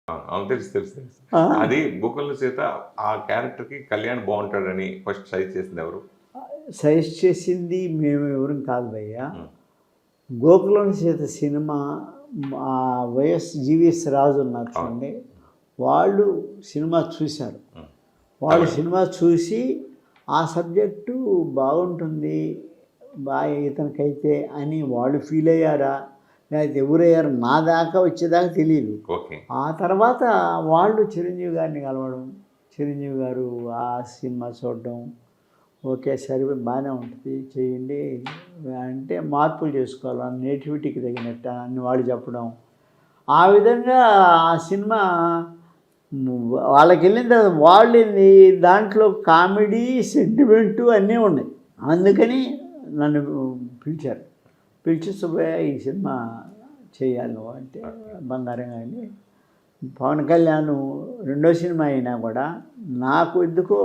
అవును. తెలుసు, తెలుసు, తెలుసు. ఆ, అది 'గోకుల సీత' ఆ క్యారెక్టర్‌కి కళ్యాణ్ బావుంటాడని ఫస్ట్ సజెస్ట్ చేసింది ఎవరు? సజెస్ట్ చేసింది మేము ఎవరం కాదు భయ్య. హ్మ్. గోకులం సీత సినిమా మా జీవీఎస్ రాజు ఉన్నారు అవును. చూడండి, వాళ్ళు సినిమా చూశారు. హ్మ్. వాళ్ళు తమిళ్. సినిమా చూసి ఆ సబ్జెక్టు బాగుంటుంది బాగా ఇతనికైతే అని వాళ్ళు ఫీల్ అయ్యారా, లేకపోతే ఎవరయ్యారు నా దాకా వచ్చేదాకా తెలియదు. ఓకే. ఆ తర్వాత వాళ్ళు చిరంజీవి గారిని కలవడం, చిరంజీవి గారు ఆ సినిమా చూడడం, ఓకే సరే బాగానే ఉంటుంది చేయండి అంటే మార్పులు చేసుకోవాలి నేటివిటీకి తగినట్టు అని వాళ్ళు చెప్పడం. ఆ విధంగా ఆ సినిమా వాళ్ళకి వెళ్ళిన తర్వాత వాళ్ళని దాంట్లో కామెడీ సెంటిమెంటు అన్నీ ఉన్నాయి. అందుకని నన్ను పిలిచారు. పిలిచి సుబ్బయ్య ఈ సినిమా చేయాలి నువ్వు అంటే బంగారం కానీ పవన్ కళ్యాణ్ రెండో సినిమా అయినా కూడా నాకు ఎందుకో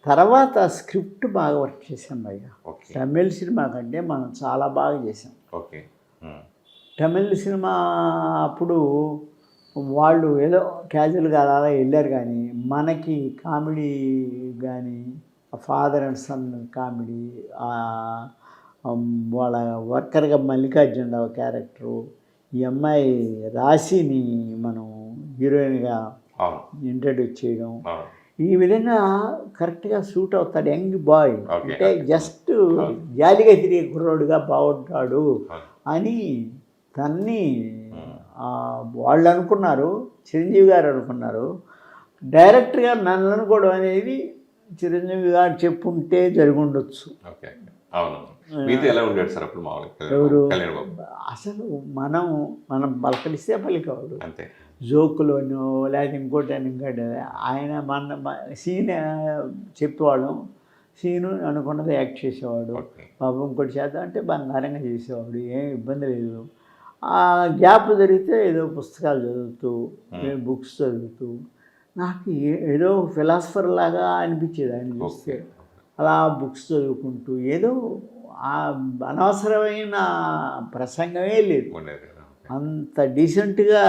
తర్వాత స్క్రిప్ట్ బాగా వర్క్ చేసాం భయ్య. ఓకే. తమిళ్ సినిమా కంటే మనం చాలా బాగా చేసాం. ఓకే. హ్మ్. తమిళ్ సినిమా అప్పుడు వాళ్ళు ఏదో క్యాజువల్గా అలా వెళ్ళారు, కానీ మనకి కామెడీ కానీ ఫాదర్ అండ్ సన్ కామెడీ, వాళ్ళ వర్కర్గా మల్లికార్జునరావు క్యారెక్టరు, ఈ అమ్మాయి రాశిని మనం హీరోయిన్గా అవును. ఇంట్రడ్యూస్ చేయడం, అవును. ఈ విధంగా కరెక్ట్గా సూట్ అవుతాడు. Young boy okay. అంటే ఓకే. జస్ట్ జాలిగా తిరిగే కుర్రోడుగా బాగుంటాడు అవును. అని తన్ని హ్మ్. వాళ్ళు అనుకున్నారు, చిరంజీవి గారు అనుకున్నారు. డైరెక్టర్ గారు నన్ను అనుకోవడం అనేది చిరంజీవి గారు చెప్పుంటే జరిగి ఉండొచ్చు. ఓకే. అవును. మీతో ఎలా ఉండేది సార్ అప్పుడు మామూలుగా ఎవరు కళ్యాణ్ బాబు? అసలు మనం పలకరిస్తే పలికేవాడు. అంతే. జోకులోనో లేకపోతే ఇంకోటి ఆయన సీన్ చెప్పేవాళ్ళం, సీను అనుకున్నది యాక్ట్ చేసేవాడు. ఓకే. పాపం ఇంకోటి చేద్దాం అంటే బంగారంగా చేసేవాడు, ఏం ఇబ్బంది లేదు. ఆ గ్యాప్ జరిగితే ఏదో పుస్తకాలు చదువుతూ బుక్స్ చదువుతూ నాకు ఏదో ఫిలాసఫర్ లాగా అనిపించేది ఆయన చూస్తే. ఓకే. అలా బుక్స్ చదువుకుంటూ ఏదో అనవసరమైన ప్రసంగమే లేదు, ఉండేది కదా. ఓకే. అంత డీసెంట్గా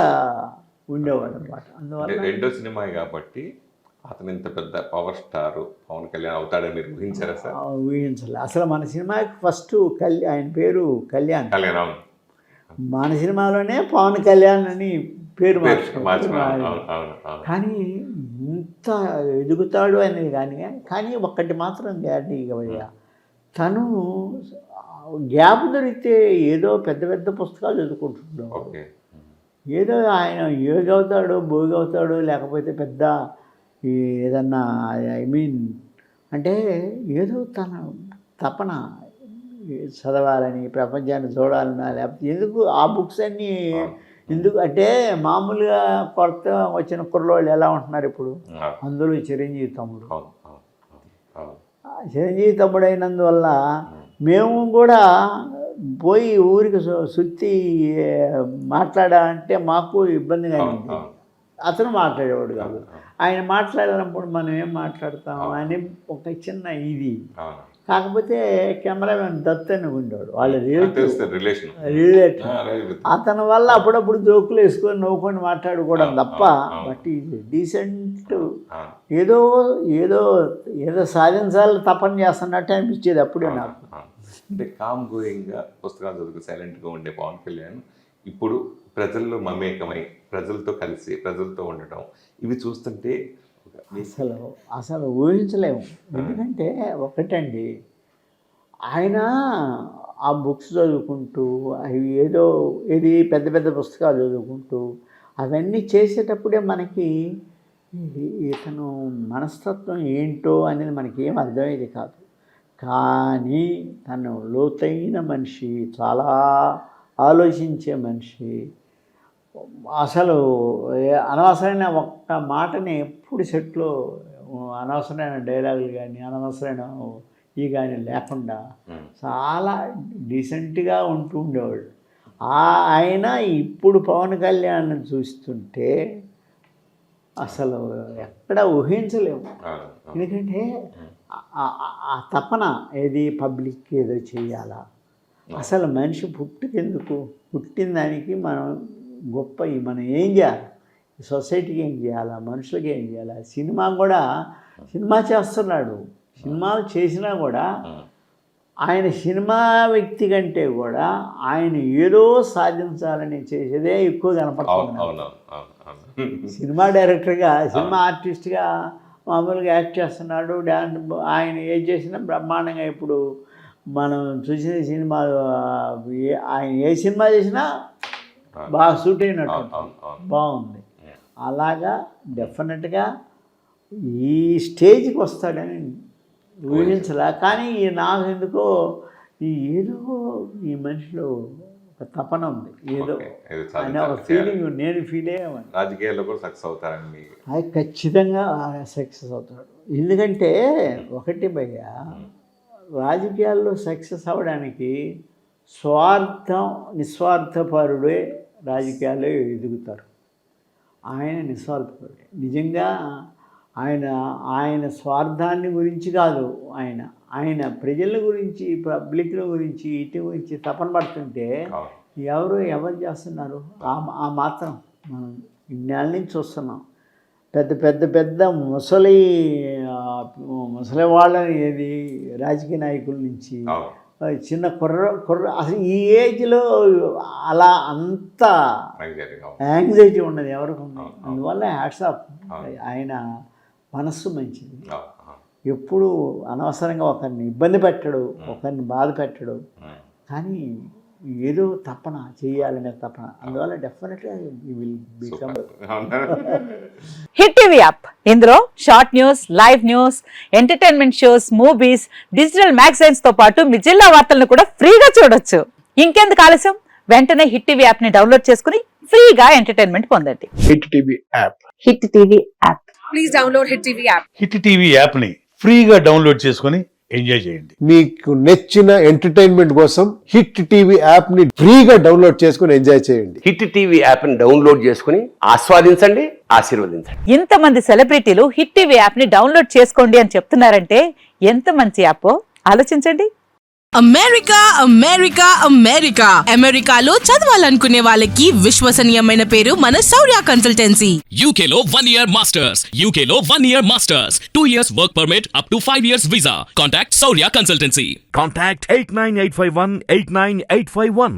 ఉండేవాడు అనమాట. అంటే అందువల్ల రెండో సినిమా కాబట్టి అతను ఇంత పెద్ద పవర్ స్టార్ పవన్ కళ్యాణ్ అవుతాడని మీరు ఊహించారా సార్? ఊహించలే అసలు. మన సినిమాకి ఫస్ట్ ఆయన పేరు కళ్యాణ్. కళ్యాణ్. అవును. మన సినిమాలోనే పవన్ కళ్యాణ్ అని పేరు మార్చుకున్నాను. అవును. అవును. అవును. కానీ ఇంత ఎదుగుతాడు అనేది కానీ ఒక్కటి మాత్రం గ్యారంటీగా భయ్యా, తను గ్యాప్ దొరికితే ఏదో పెద్ద పెద్ద పుస్తకాలు చదువుకుంటున్నాడు. ఓకే. ఏదో ఆయన యోగవుతాడో భోగవుతాడో లేకపోతే పెద్ద ఏదన్నా అంటే ఏదో తన తపన చదవాలని, ప్రపంచాన్ని చూడాలన్నా, లేకపోతే ఎందుకు ఆ బుక్స్ అన్నీ ఎందుకు అంటే మామూలుగా కొత్త వచ్చిన కుర్రోళ్ళు ఎలా ఉంటున్నారు ఇప్పుడు, అందులో చిరంజీవి తమ్ముడు. అవును. అవును. అవును. చిరంజీవి తమ్ముడు అయినందువల్ల మేము కూడా పోయి ఊరికి సుత్తి మాట్లాడాలంటే మాకు ఇబ్బందిగా అనిపించింది. అతను మాట్లాడేవాడు కాదు. ఆయన మాట్లాడినప్పుడు మనం ఏం మాట్లాడతాం అని ఒక చిన్న ఇది. కాకపోతే కెమెరామెన్ దత్ అని ఉండేవాడు, వాళ్ళ రిలేటివ్. అతని వల్ల అప్పుడప్పుడు జోకులు వేసుకొని నవ్వుకొని మాట్లాడుకోవడం తప్ప, బట్ ఇది డీసెంట్ ఏదో ఏదో ఏదో సాధించాలి తపన చేస్తున్నట్టు అనిపించేది అప్పుడే నాకు. అంటే కామ్ గోయింగ్గా పుస్తకాలు చదువుకు సైలెంట్గా ఉండే పవన్ కళ్యాణ్ ఇప్పుడు ప్రజల్లో మమేకమై ప్రజలతో కలిసి ప్రజలతో ఉండటం ఇవి చూస్తుంటే అసలు ఊహించలేము. ఎందుకంటే ఒకటండి, ఆయన ఆ బుక్స్ చదువుకుంటూ అవి ఏది పెద్ద పెద్ద పుస్తకాలు చదువుకుంటూ అవన్నీ చేసేటప్పుడే మనకి ఇతను మనస్తత్వం ఏంటో అనేది మనకి ఏం అర్థమయ్యేది కాదు. కానీ తను లోతైన మనిషి, చాలా ఆలోచించే మనిషి. అసలు అనవసరమైన ఒక్క మాటని ఎప్పుడు సెట్లో అనవసరమైన డైలాగులు కానీ అనవసరమైన కానీ లేకుండా చాలా డీసెంట్గా ఉంటూ ఉండేవాడు. ఆయన ఇప్పుడు పవన్ కళ్యాణ్ చూస్తుంటే అసలు ఎక్కడ ఊహించలేము. ఎందుకంటే ఆ తపన ఏది పబ్లిక్ ఏదో చేయాలా, అసలు మనిషి పుట్టిన దానికి మనం గొప్ప మనం ఏం చేయాలి, సొసైటీకి ఏం చేయాలా, మనుషులకి ఏం చేయాలా. సినిమా చేస్తున్నాడు, సినిమాలు చేసినా కూడా ఆయన సినిమా వ్యక్తి కంటే కూడా ఆయన ఏదో సాధించాలని చేసేదే ఎక్కువ కనపడుతుంది. సినిమా డైరెక్టర్గా, సినిమా ఆర్టిస్ట్గా మామూలుగా యాక్ట్ చేస్తున్నాడు. ఆయన ఏం చేసినా బ్రహ్మాండంగా. ఇప్పుడు మనం చూసిన సినిమా, ఆయన ఏ సినిమా చేసినా బాగా సూట్ అయినట్టు బాగుంది. అలాగా డెఫినెట్గా ఈ స్టేజ్కి వస్తాడని ఊహించలే. కానీ నాకు ఎందుకో ఏదో ఈ మనిషిలో ఒక తపన ఉంది, ఏదో అని ఒక ఫీలింగ్ నేను ఫీల్ అయ్యామని. రాజకీయాల్లో కూడా సక్సెస్ అవుతారని అది ఖచ్చితంగా సక్సెస్ అవుతాడు. ఎందుకంటే ఒకటి భయ్య, రాజకీయాల్లో సక్సెస్ అవ్వడానికి నిస్వార్థపరుడే రాజకీయాల్లో ఎదుగుతారు. ఆయన నిస్వార్థపరుడే నిజంగా. ఆయన స్వార్థాన్ని గురించి కాదు, ఆయన ప్రజల గురించి, పబ్లిక్ల గురించి, ఇటు గురించి తపన పడుతుంటే ఎవరు చేస్తున్నారు? ఆ మాత్రం మనం ఇన్నేళ్ళ నుంచి చూస్తున్నాం. పెద్ద ముసలి వాళ్ళని, ఏది రాజకీయ నాయకుల నుంచి చిన్న కుర్ర అసలు ఈ ఏజ్లో అలా అంత యాంగ్జైటీ ఉన్నది ఎవరికి ఉంది. అందువల్ల హ్యాట్స్ ఆఫ్. ఆయన మనస్సు మంచిది. ఎప్పుడు అనవసరంగా ఒకరిని ఇబ్బంది పెట్టడు, ఒకరిని బాధ పెట్టడు. కానీ ఏదో తపన చేయాలనే తపన. అందువల్ల డెఫినెట్గా you will become. Hit TV app, ఇందులో short news, live news, entertainment shows, movies, digital magazines తో పాటు మీ జిల్లా వార్తలను కూడా ఫ్రీగా చూడొచ్చు. ఇంకెందుకు ఆలస్యం, వెంటనే హిట్ టీవీ యాప్ ని డౌన్లోడ్ చేసుకుని ఫ్రీగా ఎంటర్టైన్మెంట్ పొందండి. Hit TV app. Hit TV app. Please download hit TV app. Hit TV app ని ఫ్రీగా డౌన్లోడ్ చేసుకొని ఎంజాయ్ చేయండి. మీకు నచ్చిన ఎంటర్టైన్మెంట్ కోసం హిట్ టీవీ యాప్ ని ఫ్రీగా డౌన్లోడ్ చేసుకొని ఎంజాయ్ చేయండి. హిట్ టీవీ యాప్ ని డౌన్లోడ్ చేసుకుని ఆస్వాదించండి, ఆశీర్వదించండి. ఇంతమంది సెలబ్రిటీలు హిట్ టీవీ యాప్ ని డౌన్లోడ్ చేసుకోండి అని చెప్తున్నారంటే ఎంత మంచి యాప్ ఆలోచించండి. అమెరికాలో చదవాలనుకునే వాళ్ళకి విశ్వసనీయమైన పేరు మన శౌర్య కన్సల్టెన్సీ. UK లో 1 year masters, UK లో 1 year masters, 2 years work permit up to 5 years visa. Contact Saurya Consultancy. Contact 89851 89851.